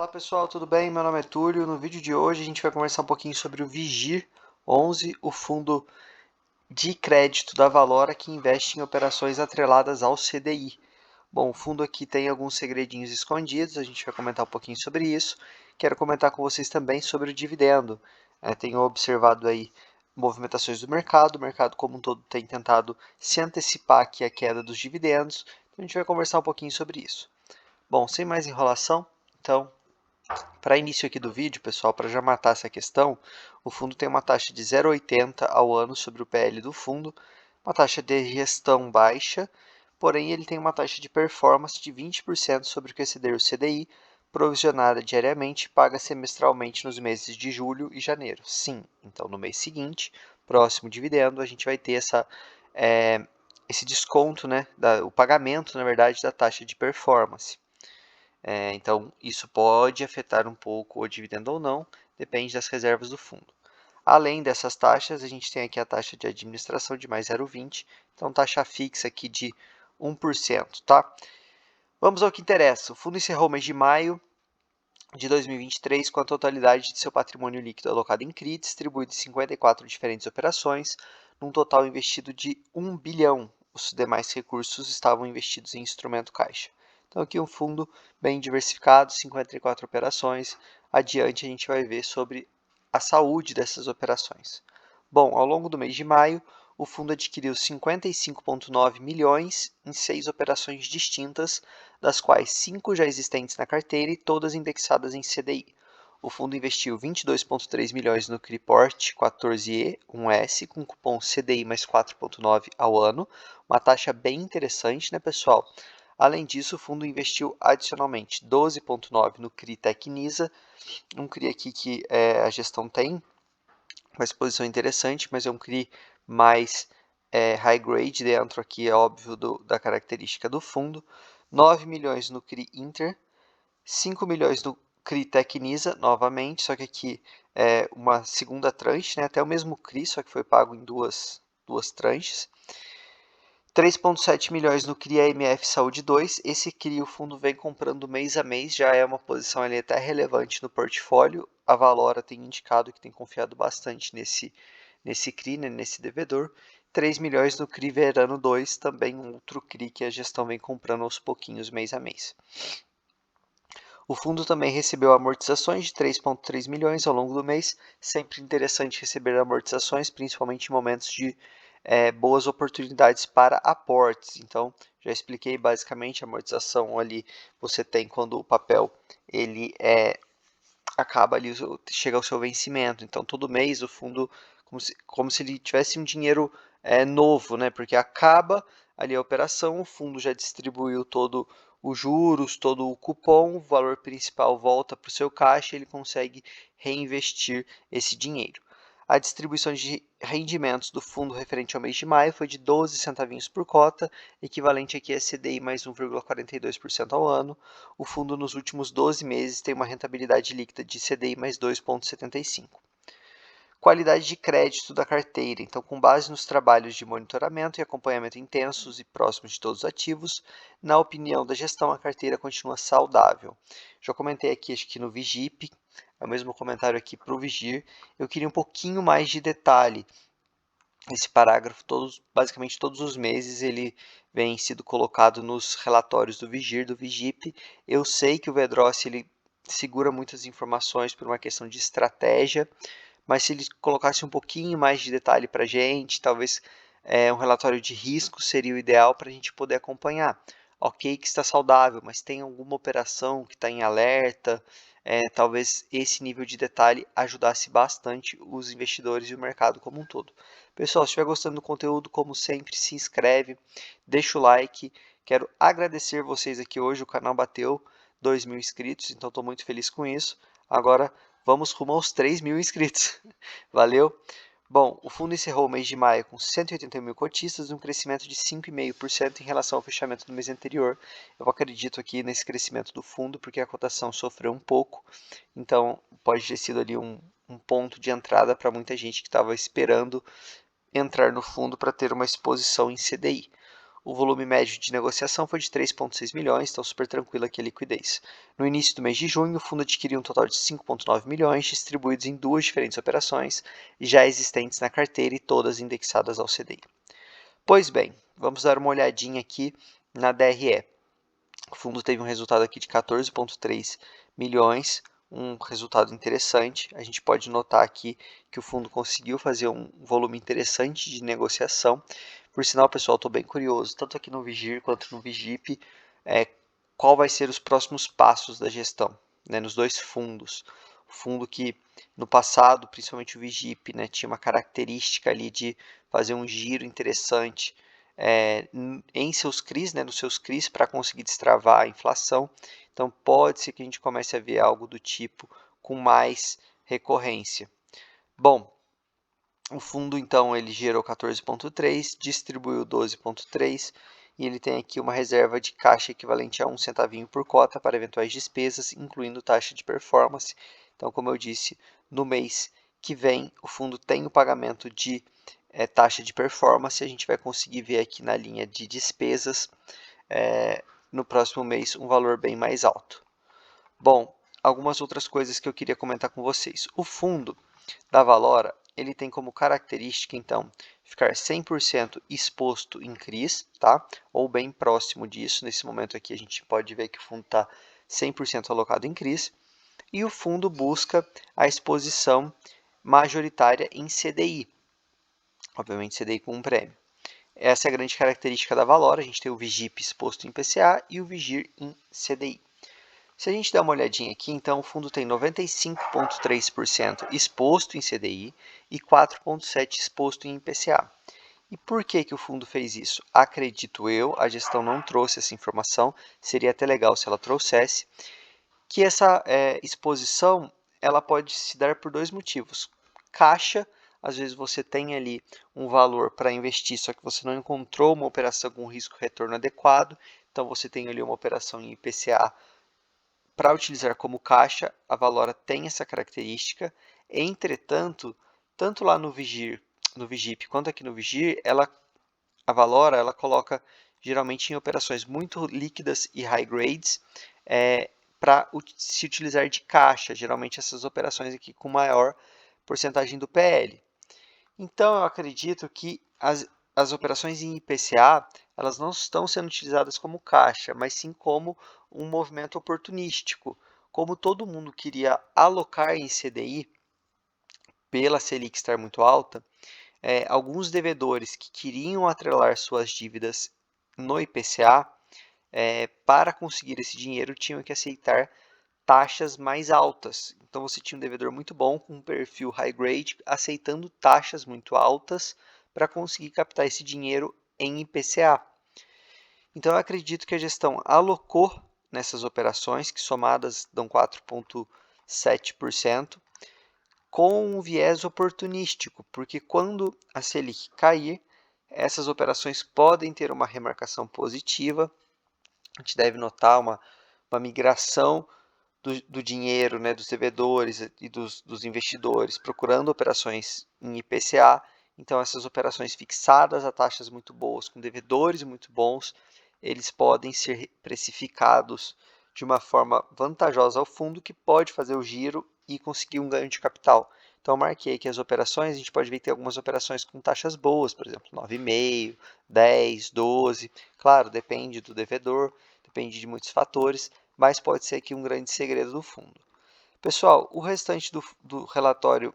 Fala pessoal, tudo bem? Meu nome é Túlio. No vídeo de hoje a gente vai conversar um pouquinho sobre o Vigir 11, o fundo de crédito da Valora que investe em operações atreladas ao CDI. Bom, o fundo aqui tem alguns segredinhos escondidos, a gente vai comentar um pouquinho sobre isso. Quero comentar com vocês também sobre o dividendo. Tenho observado aí movimentações do mercado, o mercado como um todo tem tentado se antecipar aqui a queda dos dividendos, então a gente vai conversar um pouquinho sobre isso. Bom, sem mais enrolação, então para início aqui do vídeo, pessoal, para já matar essa questão, o fundo tem uma taxa de 0,80 ao ano sobre o PL do fundo, uma taxa de gestão baixa, porém ele tem uma taxa de performance de 20% sobre o que exceder o CDI, provisionada diariamente e paga semestralmente nos meses de julho e janeiro. Sim, então no mês seguinte, próximo dividendo, a gente vai ter esse desconto, né, o pagamento, na verdade, da taxa de performance. Então, isso pode afetar um pouco o dividendo ou não, depende das reservas do fundo. Além dessas taxas, a gente tem aqui a taxa de administração de mais 0,20, então taxa fixa aqui de 1%, tá? Vamos ao que interessa. O fundo encerrou o mês de maio de 2023 com a totalidade de seu patrimônio líquido alocado em CRI, distribuído em 54 diferentes operações, num total investido de 1 bilhão. Os demais recursos estavam investidos em instrumento caixa. Então aqui um fundo bem diversificado, 54 operações. Adiante a gente vai ver sobre a saúde dessas operações. Bom, ao longo do mês de maio, o fundo adquiriu 55,9 milhões em 6 operações distintas, das quais 5 já existentes na carteira e todas indexadas em CDI. O fundo investiu 22,3 milhões no Criport 14E 1S com cupom CDI mais 4,9 ao ano, uma taxa bem interessante, né, pessoal? Além disso, o fundo investiu adicionalmente 12,9 no CRI Tecnisa, um CRI aqui que a gestão tem uma exposição interessante, mas é um CRI mais high grade dentro aqui, é óbvio, da característica do fundo. 9 milhões no CRI Inter, 5 milhões no CRI Tecnisa, novamente, só que aqui é uma segunda tranche, né? Até o mesmo CRI, só que foi pago em duas tranches. 3,7 milhões no CRI AMF Saúde 2. Esse CRI o fundo vem comprando mês a mês, já é uma posição ali até relevante no portfólio. A Valora tem indicado que tem confiado bastante nesse CRI, né, nesse devedor. 3 milhões no CRI Verano 2, também um outro CRI que a gestão vem comprando aos pouquinhos mês a mês. O fundo também recebeu amortizações de 3,3 milhões ao longo do mês. Sempre interessante receber amortizações, principalmente em momentos de boas oportunidades para aportes. Então, já expliquei basicamente a amortização ali você tem quando o papel ele acaba ali, chega ao seu vencimento. Então, todo mês o fundo, como se ele tivesse um dinheiro novo, né? Porque acaba ali a operação, o fundo já distribuiu todo os juros, todo o cupom, o valor principal volta para o seu caixa e ele consegue reinvestir esse dinheiro. A distribuição de rendimentos do fundo referente ao mês de maio foi de 12 centavinhos por cota, equivalente aqui a CDI mais 1,42% ao ano. O fundo nos últimos 12 meses tem uma rentabilidade líquida de CDI mais 2,75. Qualidade de crédito da carteira. Então, com base nos trabalhos de monitoramento e acompanhamento intensos e próximos de todos os ativos, na opinião da gestão, a carteira continua saudável. Já comentei aqui, acho que no Vigip, é o mesmo comentário aqui para o Vigir. Eu queria um pouquinho mais de detalhe. Esse parágrafo, basicamente todos os meses, ele vem sido colocado nos relatórios do Vigir, do Vigip. Eu sei que o Vedrossi ele segura muitas informações por uma questão de estratégia, mas se ele colocasse um pouquinho mais de detalhe para a gente, talvez um relatório de risco seria o ideal para a gente poder acompanhar. Ok que está saudável, mas tem alguma operação que está em alerta, talvez esse nível de detalhe ajudasse bastante os investidores e o mercado como um todo. Pessoal, se estiver gostando do conteúdo, como sempre, se inscreve, deixa o like. Quero agradecer vocês aqui hoje, o canal bateu 2.000 inscritos, então estou muito feliz com isso. Agora vamos rumo aos 3.000 inscritos. Valeu! Bom, o fundo encerrou o mês de maio com 181 mil cotistas, um crescimento de 5,5% em relação ao fechamento do mês anterior. Eu acredito aqui nesse crescimento do fundo, porque a cotação sofreu um pouco, então pode ter sido ali um ponto de entrada para muita gente que estava esperando entrar no fundo para ter uma exposição em CDI. o volume médio de negociação foi de 3,6 milhões, então super tranquilo aqui a liquidez. No início do mês de junho, o fundo adquiriu um total de 5,9 milhões, distribuídos em duas diferentes operações, já existentes na carteira e todas indexadas ao CDI. Pois bem, vamos dar uma olhadinha aqui na DRE. O fundo teve um resultado aqui de 14,3 milhões, um resultado interessante. A gente pode notar aqui que o fundo conseguiu fazer um volume interessante de negociação. Por sinal, pessoal, estou bem curioso, tanto aqui no Vigir quanto no Vigip, qual vai ser os próximos passos da gestão, né, nos dois fundos. O fundo que no passado, principalmente o Vigip, né, tinha uma característica ali de fazer um giro interessante em seus CRIs, né, nos seus CRIs, para conseguir destravar a inflação. Então, pode ser que a gente comece a ver algo do tipo com mais recorrência. Bom, o fundo, então, ele gerou 14,3, distribuiu 12,3 e ele tem aqui uma reserva de caixa equivalente a 1 centavinho por cota para eventuais despesas, incluindo taxa de performance. Então, como eu disse, no mês que vem, o fundo tem o pagamento de taxa de performance. A gente vai conseguir ver aqui na linha de despesas, no próximo mês, um valor bem mais alto. Bom, algumas outras coisas que eu queria comentar com vocês. O fundo da Valora, ele tem como característica, então, ficar 100% exposto em CRIs, tá? Ou bem próximo disso. Nesse momento aqui, a gente pode ver que o fundo está 100% alocado em CRIs. E o fundo busca a exposição majoritária em CDI. Obviamente, CDI com um prêmio. Essa é a grande característica da Valora. A gente tem o Vigip exposto em PCA e o Vigir em CDI. Se a gente der uma olhadinha aqui, então o fundo tem 95,3% exposto em CDI e 4,7% exposto em IPCA. E por que que o fundo fez isso? Acredito eu, a gestão não trouxe essa informação, seria até legal se ela trouxesse, que essa exposição ela pode se dar por dois motivos. Caixa, às vezes você tem ali um valor para investir, só que você não encontrou uma operação com risco-retorno adequado, então você tem ali uma operação em IPCA para utilizar como caixa. A Valora tem essa característica. Entretanto, tanto lá no Vigip quanto aqui no Vigir, a Valora ela coloca geralmente em operações muito líquidas e high grades para se utilizar de caixa, geralmente essas operações aqui com maior porcentagem do PL. Então, eu acredito que as operações em IPCA elas não estão sendo utilizadas como caixa, mas sim como um movimento oportunístico. Como todo mundo queria alocar em CDI, pela Selic estar muito alta, alguns devedores que queriam atrelar suas dívidas no IPCA, para conseguir esse dinheiro, tinham que aceitar taxas mais altas. Então, você tinha um devedor muito bom, com um perfil high grade, aceitando taxas muito altas para conseguir captar esse dinheiro em IPCA. Então, eu acredito que a gestão alocou nessas operações, que somadas dão 4,7%, com um viés oportunístico, porque quando a Selic cair, essas operações podem ter uma remarcação positiva. A gente deve notar uma migração do dinheiro, né, dos devedores e dos investidores, procurando operações em IPCA. Então, essas operações fixadas a taxas muito boas, com devedores muito bons, eles podem ser precificados de uma forma vantajosa ao fundo, que pode fazer o giro e conseguir um ganho de capital. Então, eu marquei aqui as operações. A gente pode ver que tem algumas operações com taxas boas, por exemplo, 9,5%, 10%, 12%. Claro, depende do devedor, depende de muitos fatores, mas pode ser aqui um grande segredo do fundo. Pessoal, o restante do relatório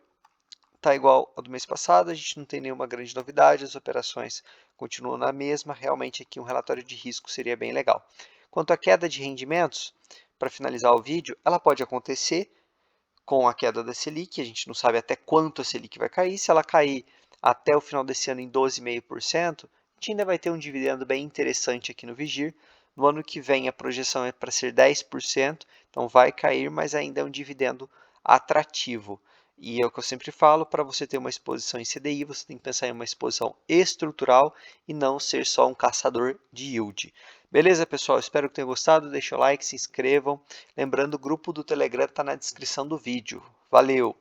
está igual ao do mês passado, a gente não tem nenhuma grande novidade, as operações continuam na mesma. Realmente aqui um relatório de risco seria bem legal. Quanto à queda de rendimentos, para finalizar o vídeo, ela pode acontecer com a queda da Selic. A gente não sabe até quanto a Selic vai cair. Se ela cair até o final desse ano em 12,5%, a gente ainda vai ter um dividendo bem interessante aqui no Vigir. No ano que vem a projeção é para ser 10%, então vai cair, mas ainda é um dividendo atrativo. E é o que eu sempre falo, para você ter uma exposição em CDI, você tem que pensar em uma exposição estrutural e não ser só um caçador de yield. Beleza, pessoal? Espero que tenham gostado. Deixa o like, se inscrevam. Lembrando, o grupo do Telegram está na descrição do vídeo. Valeu!